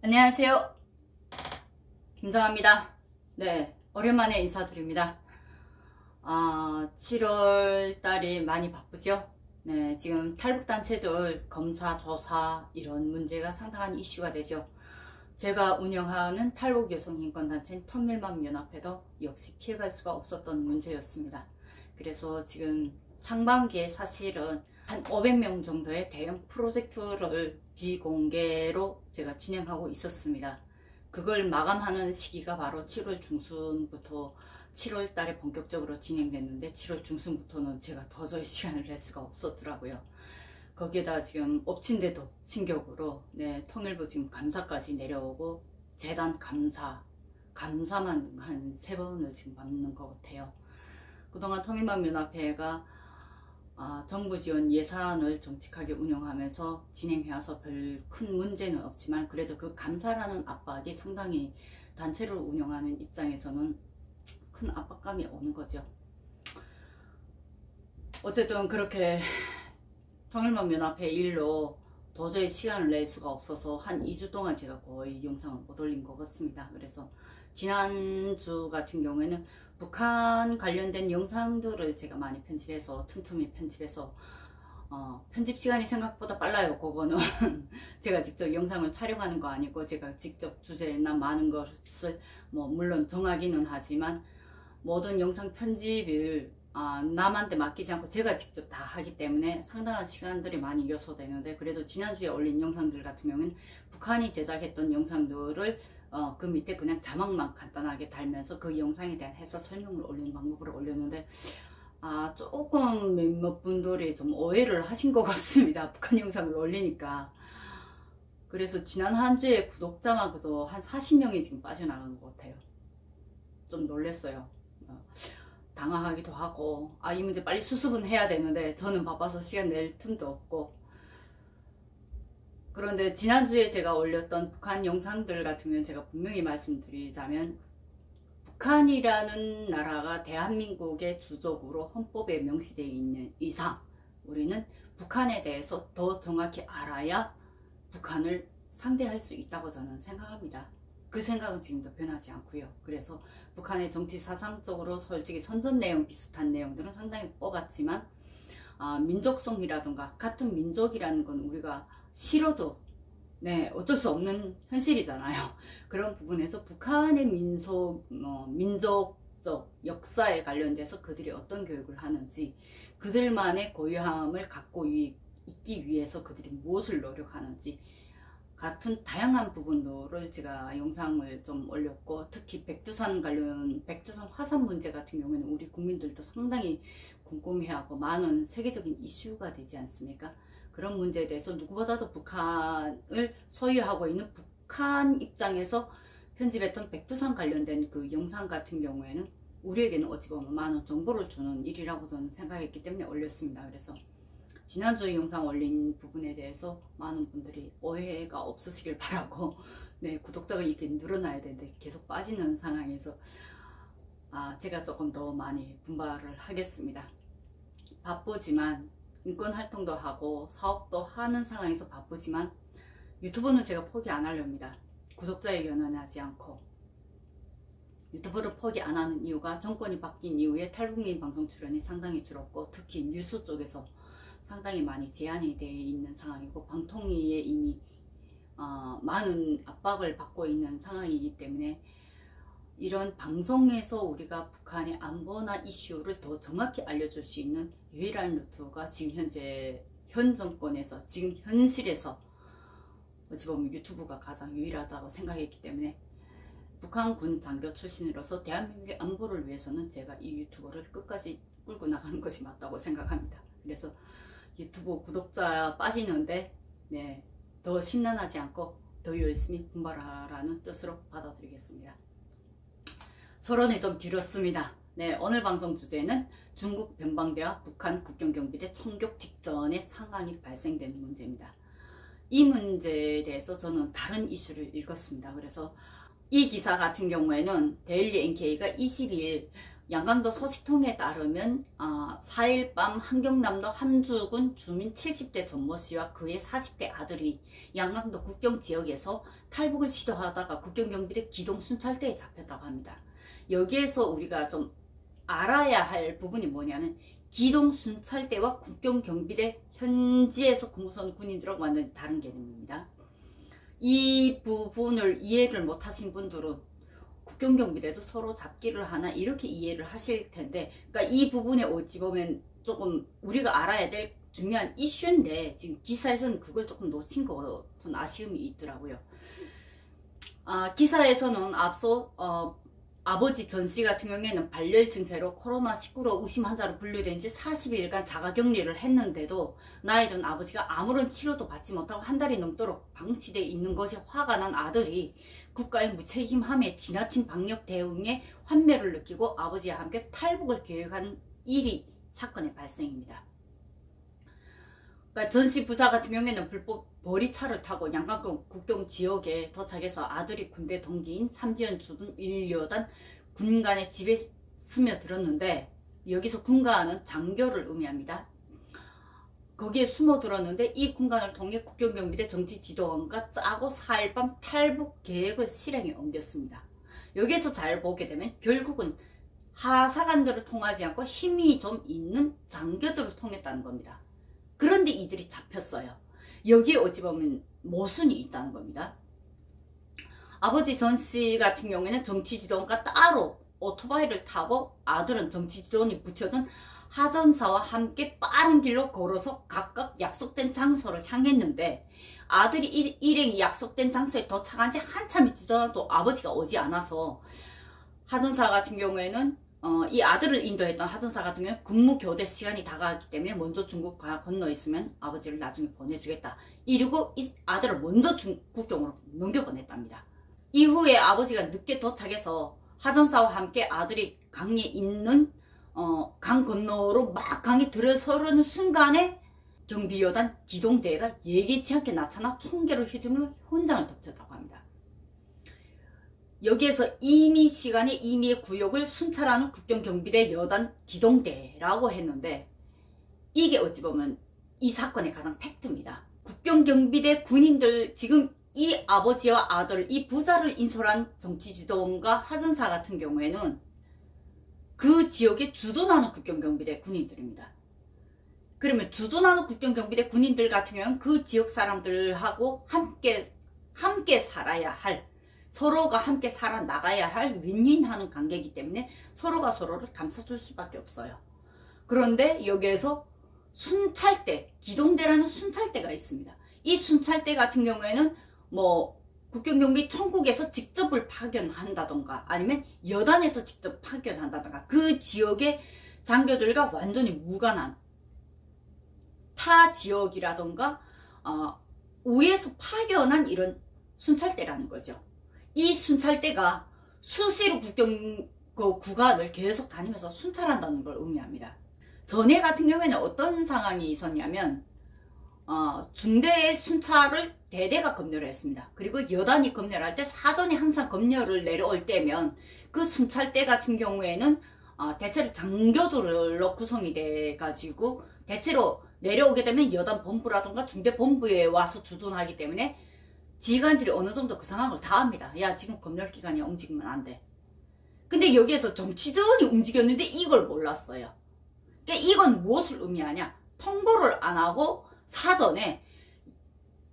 안녕하세요. 김정아입니다. 네, 오랜만에 인사드립니다. 7월 달이 많이 바쁘죠? 네, 지금 탈북단체들 검사, 조사 이런 문제가 상당한 이슈가 되죠. 제가 운영하는 탈북여성인권단체인 통일만연합회도 역시 피해갈 수가 없었던 문제였습니다. 그래서 지금 상반기에 사실은 한 500명 정도의 대형 프로젝트를 비공개로 제가 진행하고 있었습니다. 그걸 마감하는 시기가 바로 7월 중순부터 7월 달에 본격적으로 진행됐는데 7월 중순부터는 제가 도저히 시간을 낼 수가 없었더라고요. 거기에다 지금 엎친 데 덮친 격으로 통일부 지금 감사까지 내려오고 재단 감사만 한 3번을 지금 받는 것 같아요. 그동안 통일만연합회가 정부 지원 예산을 정직하게 운영하면서 진행해와서 별 큰 문제는 없지만 그래도 그 감사라는 압박이 상당히 단체를 운영하는 입장에서는 큰 압박감이 오는 거죠. 어쨌든 그렇게 통일만연합회 일로 도저히 시간을 낼 수가 없어서 한 2주 동안 제가 거의 영상을 못 올린 것 같습니다. 그래서 지난주 같은 경우에는 북한 관련된 영상들을 제가 많이 편집해서 틈틈이 편집해서 편집 시간이 생각보다 빨라요. 그거는 제가 직접 영상을 촬영하는 거 아니고 제가 직접 주제나 많은 것을 물론 정하기는 하지만 모든 영상 편집을 남한테 맡기지 않고 제가 직접 다 하기 때문에 상당한 시간들이 많이 요소되는데, 그래도 지난주에 올린 영상들 같은 경우는 북한이 제작했던 영상들을 그 밑에 그냥 자막만 간단하게 달면서 그 영상에 대한 해설 설명을 올리는 방법으로 올렸는데 조금 몇몇 분들이 좀 오해를 하신 것 같습니다. 북한 영상을 올리니까. 그래서 지난 한 주에 구독자만 그저 한 40명이 지금 빠져나간 것 같아요. 좀 놀랬어요. 당황하기도 하고 이 문제 빨리 수습은 해야 되는데 저는 바빠서 시간 낼 틈도 없고. 그런데 지난주에 제가 올렸던 북한 영상들 같은 경우는 제가 분명히 말씀드리자면, 북한이라는 나라가 대한민국의 주적으로 헌법에 명시되어 있는 이상 우리는 북한에 대해서 더 정확히 알아야 북한을 상대할 수 있다고 저는 생각합니다. 그 생각은 지금도 변하지 않고요. 그래서 북한의 정치 사상적으로 솔직히 선전 내용 비슷한 내용들은 상당히 뽑았지만 민족성이라든가 같은 민족이라는 건 우리가 싫어도 어쩔 수 없는 현실이잖아요. 그런 부분에서 북한의 민족적 역사에 관련돼서 그들이 어떤 교육을 하는지, 그들만의 고유함을 갖고 있기 위해서 그들이 무엇을 노력하는지 같은 다양한 부분들을 제가 영상을 좀 올렸고, 특히 백두산 화산 문제 같은 경우에는 우리 국민들도 상당히 궁금해하고 많은 세계적인 이슈가 되지 않습니까? 그런 문제에 대해서 누구보다도 북한을 소유하고 있는 북한 입장에서 편집했던 백두산 관련된 그 영상 같은 경우에는 우리에게는 어찌 보면 많은 정보를 주는 일이라고 저는 생각했기 때문에 올렸습니다. 그래서 지난주 영상 올린 부분에 대해서 많은 분들이 오해가 없으시길 바라고, 구독자가 이렇게 늘어나야 되는데 계속 빠지는 상황에서 제가 조금 더 많이 분발을 하겠습니다. 바쁘지만 인권활동도 하고 사업도 하는 상황에서 바쁘지만 유튜브는 제가 포기 안 하렵니다. 구독자에 연연하지 않고. 유튜브를 포기 안 하는 이유가 정권이 바뀐 이후에 탈북민 방송 출연이 상당히 줄었고, 특히 뉴스 쪽에서 상당히 많이 제한이 되어 있는 상황이고, 방통위에 이미 많은 압박을 받고 있는 상황이기 때문에 이런 방송에서 우리가 북한의 안보나 이슈를 더 정확히 알려줄 수 있는 유일한 루트가 지금 현 정권에서 지금 현실에서 어찌 보면 유튜브가 가장 유일하다고 생각했기 때문에, 북한군 장교 출신으로서 대한민국의 안보를 위해서는 제가 이 유튜브를 끝까지 끌고 나가는 것이 맞다고 생각합니다. 그래서 유튜브 구독자 빠지는데 더 심란하지 않고 더 열심히 분발하라는 뜻으로 받아들이겠습니다. 서론이 좀 길었습니다. 오늘 방송 주제는 중국 변방대와 북한 국경경비대 총격 직전에 상황이 발생된 문제입니다. 이 문제에 대해서 저는 다른 이슈를 읽었습니다. 그래서 이 기사 같은 경우에는 데일리 NK가 22일 양강도 소식통에 따르면 4일 밤 한경남도 함주군 주민 70대 전모씨와 그의 40대 아들이 양강도 국경 지역에서 탈북을 시도하다가 국경경비대 기동 순찰대에 잡혔다고 합니다. 여기에서 우리가 좀 알아야 할 부분이 뭐냐면 기동 순찰대와 국경경비대 현지에서 근무하는 군인들하고 완전히 다른 개념입니다. 이 부분을 이해를 못하신 분들은 국경경비대도 서로 잡기를 하나 이렇게 이해를 하실 텐데, 그러니까 이 부분에 어찌 보면 조금 우리가 알아야 될 중요한 이슈인데 지금 기사에서는 그걸 조금 놓친 것 같은 아쉬움이 있더라고요. 기사에서는 앞서 아버지 전씨 같은 경우에는 발열 증세로 코로나19로 의심 환자로 분류된 지 40일간 자가격리를 했는데도 나이 든 아버지가 아무런 치료도 받지 못하고 한 달이 넘도록 방치되어 있는 것이 화가 난 아들이 국가의 무책임함에 지나친 방역 대응에 환멸을 느끼고 아버지와 함께 탈북을 계획한 일이 사건의 발생입니다. 그러니까 전씨 부자 같은 경우에는 불법 보리차를 타고 양강도 국경 지역에 도착해서 아들이 군대 동기인 삼지연 주둔 1여단 군관의 집에 스며들었는데, 여기서 군관은 장교를 의미합니다. 거기에 숨어들었는데 이 군관을 통해 국경경비대 정치지도원과 짜고 4일 밤 탈북 계획을 실행에 옮겼습니다. 여기에서 잘 보게 되면 결국은 하사관들을 통하지 않고 힘이 좀 있는 장교들을 통했다는 겁니다. 그런데 이들이 잡혔어요. 여기에 어찌 보면 모순이 있다는 겁니다. 아버지 전씨 같은 경우에는 정치지도원과 따로 오토바이를 타고 아들은 정치지도원이 붙여준 하전사와 함께 빠른 길로 걸어서 각각 약속된 장소를 향했는데, 아들이 일행이 약속된 장소에 도착한 지 한참이 지나도 아버지가 오지 않아서 하전사 같은 경우에는 이 아들을 인도했던 하전사 같은 경우는 근무 교대 시간이 다가왔기 때문에 먼저 중국과 건너 있으면 아버지를 나중에 보내주겠다 이러고 이 아들을 먼저 국경으로 넘겨보냈답니다. 이후에 아버지가 늦게 도착해서 하전사와 함께 아들이 강에 있는 강 건너로 막 강에 들어서는 순간에 경비여단 기동대가 예기치 않게 나타나 총기를 휘두르며 현장을 덮쳤다고 합니다. 여기에서 임의의 구역을 순찰하는 국경경비대 여단 기동대라고 했는데, 이게 어찌 보면 이 사건의 가장 팩트입니다. 국경경비대 군인들, 지금 이 아버지와 아들, 이 부자를 인솔한 정치지도원과 하전사 같은 경우에는 그 지역에 주둔하는 국경경비대 군인들입니다. 그러면 주둔하는 국경경비대 군인들 같은 경우는 그 지역 사람들하고 함께 살아야 할, 서로가 함께 살아나가야 할 윈윈하는 관계이기 때문에 서로가 서로를 감싸줄 수밖에 없어요. 그런데 여기에서 순찰대, 기동대라는 순찰대가 있습니다. 이 순찰대 같은 경우에는 국경경비 총국에서 직접을 파견한다던가 아니면 여단에서 직접 파견한다던가 그 지역의 장교들과 완전히 무관한 타 지역이라던가 위에서 파견한 이런 순찰대라는 거죠. 이 순찰대가 수시로 국경 구간을 계속 다니면서 순찰한다는 걸 의미합니다. 전에 같은 경우에는 어떤 상황이 있었냐면 중대의 순찰을 대대가 검열을 했습니다. 그리고 여단이 검열할 때 사전에 항상 검열을 내려올 때면 그 순찰대 같은 경우에는 대체로 장교들로 구성이 돼 가지고 대체로 내려오게 되면 여단 본부라던가 중대 본부에 와서 주둔하기 때문에 지휘관들이 어느 정도 그 상황을 다 압니다. 야, 지금 검열기관이 움직이면 안 돼. 근데 여기에서 정치전이 움직였는데 이걸 몰랐어요. 그러니까 이건 무엇을 의미하냐? 통보를 안 하고 사전에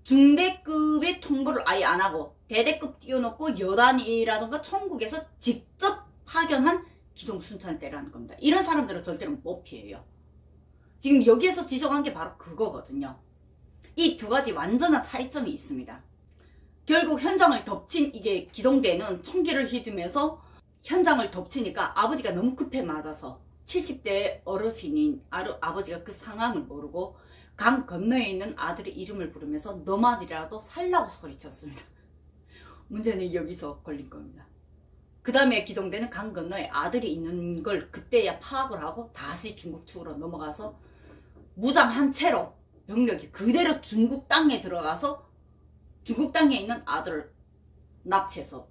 중대급의 통보를 아예 안 하고 대대급 띄워놓고 여단이라던가 총국에서 직접 파견한 기동순찰대라는 겁니다. 이런 사람들은 절대로 못 피해요. 지금 여기에서 지적한 게 바로 그거거든요. 이 두 가지 완전한 차이점이 있습니다. 결국 현장을 덮친 이게 기동대는 총기를 휘두면서 현장을 덮치니까 아버지가 너무 급해 맞아서 70대 어르신인 아버지가 그 상황을 모르고 강 건너에 있는 아들의 이름을 부르면서 너만이라도 살라고 소리쳤습니다. 문제는 여기서 걸린 겁니다. 그 다음에 기동대는 강 건너에 아들이 있는 걸 그때야 파악을 하고 다시 중국 측으로 넘어가서 무장한 채로 병력이 그대로 중국 땅에 들어가서 중국 땅에 있는 아들을 납치해서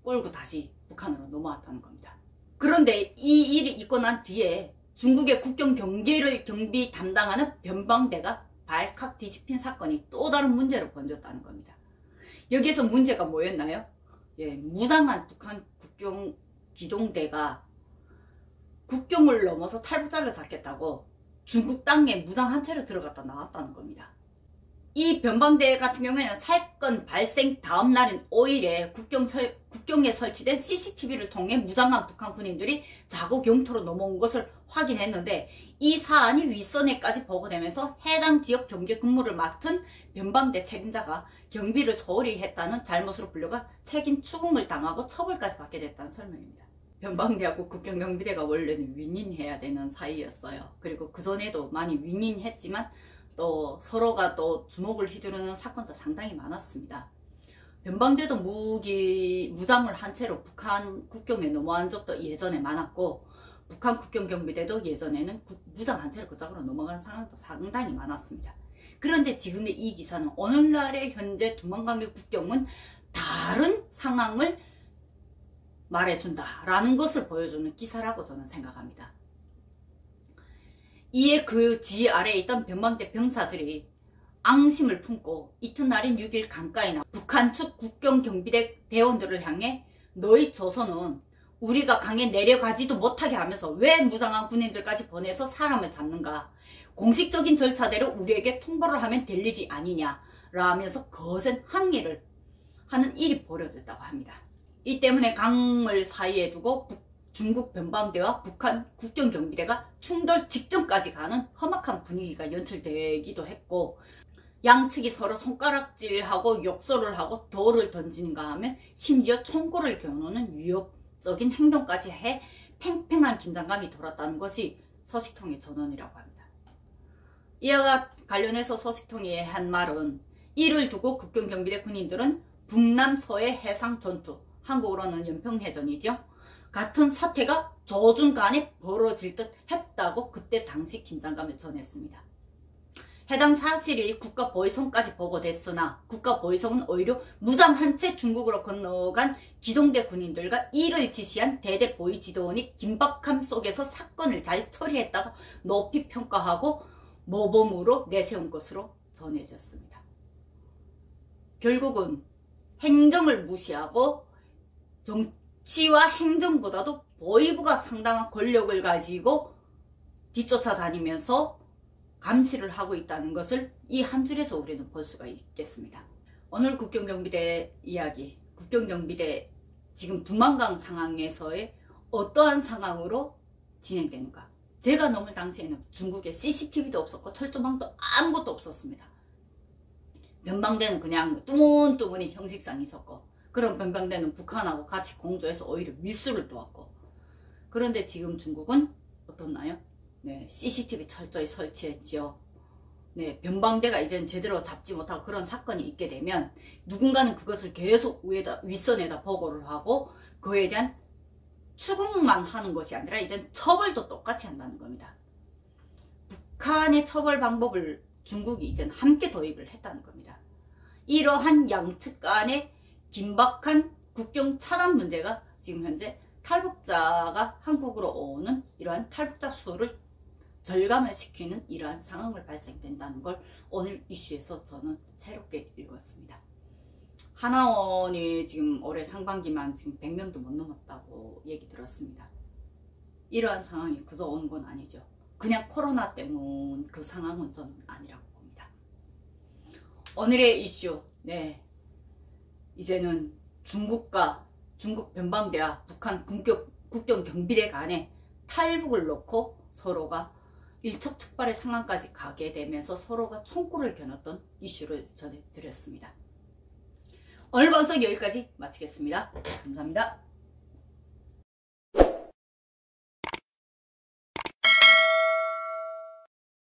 끌고 다시 북한으로 넘어왔다는 겁니다. 그런데 이 일이 있고 난 뒤에 중국의 국경 경비 담당하는 변방대가 발칵 뒤집힌 사건이 또 다른 문제로 번졌다는 겁니다. 여기에서 문제가 뭐였나요? 무장한 북한 국경 기동대가 국경을 넘어서 탈북자를 잡겠다고 중국 땅에 무장 한 채로 들어갔다 나왔다는 겁니다. 이 변방대 같은 경우에는 사건 발생 다음 날인 5일에 국경에 설치된 CCTV를 통해 무장한 북한 군인들이 자국 영토로 넘어온 것을 확인했는데, 이 사안이 윗선에까지 보고되면서 해당 지역 경계 근무를 맡은 변방대 책임자가 경비를 소홀히 했다는 잘못으로 불려가 책임 추궁을 당하고 처벌까지 받게 됐다는 설명입니다. 변방대하고 국경경비대가 원래는 윈윈해야 되는 사이였어요. 그리고 그전에도 많이 윈윈했지만 또 서로가 또 주목을 휘두르는 사건도 상당히 많았습니다. 변방대도 무장을 한 채로 북한 국경에 넘어간 적도 예전에 많았고, 북한 국경경비대도 예전에는 무장 한 채로 그쪽으로 넘어간 상황도 상당히 많았습니다. 그런데 지금의 이 기사는 오늘날의 현재 두만강의 국경은 다른 상황을 말해준다라는 것을 보여주는 기사라고 저는 생각합니다. 이에 그 지 아래에 있던 변방대 병사들이 앙심을 품고 이튿날인 6일 강가에나 북한 측 국경경비대 대원들을 향해 너희 조선은 우리가 강에 내려가지도 못하게 하면서 왜 무장한 군인들까지 보내서 사람을 잡는가, 공식적인 절차대로 우리에게 통보를 하면 될 일이 아니냐 라면서 거센 항의를 하는 일이 벌어졌다고 합니다. 이 때문에 강을 사이에 두고 중국 변방대와 북한 국경경비대가 충돌 직전까지 가는 험악한 분위기가 연출되기도 했고, 양측이 서로 손가락질하고 욕설을 하고 돌을 던지는가 하면 심지어 총구를 겨누는 위협적인 행동까지 해 팽팽한 긴장감이 돌았다는 것이 소식통의 전언이라고 합니다. 이와 관련해서 소식통이 한 말은, 이를 두고 국경경비대 군인들은 북남서해 해상 전투, 한국어로는 연평해전이죠, 같은 사태가 조준간에 벌어질 듯 했다고 그때 당시 긴장감을 전했습니다. 해당 사실이 국가보위성까지 보고됐으나 국가보위성은 오히려 무장 한 채 중국으로 건너간 기동대 군인들과 이를 지시한 대대보위지도원이 긴박함 속에서 사건을 잘 처리했다고 높이 평가하고 모범으로 내세운 것으로 전해졌습니다. 결국은 행정을 무시하고 정치와 행정보다도 보위부가 상당한 권력을 가지고 뒤쫓아다니면서 감시를 하고 있다는 것을 이 한 줄에서 우리는 볼 수가 있겠습니다. 오늘 국경경비대 이야기, 국경경비대 지금 두만강 상황에서의 어떠한 상황으로 진행되는가. 제가 넘을 당시에는 중국에 CCTV도 없었고 철조망도 아무것도 없었습니다. 변방대는 그냥 뚜문뚜문이 형식상 있었고, 그런 변방대는 북한하고 같이 공조해서 오히려 밀수를 도왔고, 그런데 지금 중국은 어떻나요? CCTV 철저히 설치했죠. 변방대가 이제는 제대로 잡지 못하고 그런 사건이 있게 되면 누군가는 그것을 계속 윗선에다 보고를 하고 그에 대한 추궁만 하는 것이 아니라 이젠 처벌도 똑같이 한다는 겁니다. 북한의 처벌 방법을 중국이 이젠 함께 도입을 했다는 겁니다. 이러한 양측 간의 긴박한 국경 차단 문제가 지금 현재 탈북자가 한국으로 오는 이러한 탈북자 수를 절감을 시키는 이러한 상황을 발생된다는 걸 오늘 이슈에서 저는 새롭게 읽었습니다. 하나원이 지금 올해 상반기만 지금 100명도 못 넘었다고 얘기 들었습니다. 이러한 상황이 그저 오는 건 아니죠. 그냥 코로나 때문 그 상황은 저는 아니라고 봅니다. 오늘의 이슈, 이제는 중국과 중국 변방대와 북한 국경 경비대 간에 탈북을 놓고 서로가 일촉즉발의 상황까지 가게 되면서 서로가 총구를 겨눴던 이슈를 전해드렸습니다. 오늘 방송 여기까지 마치겠습니다. 감사합니다.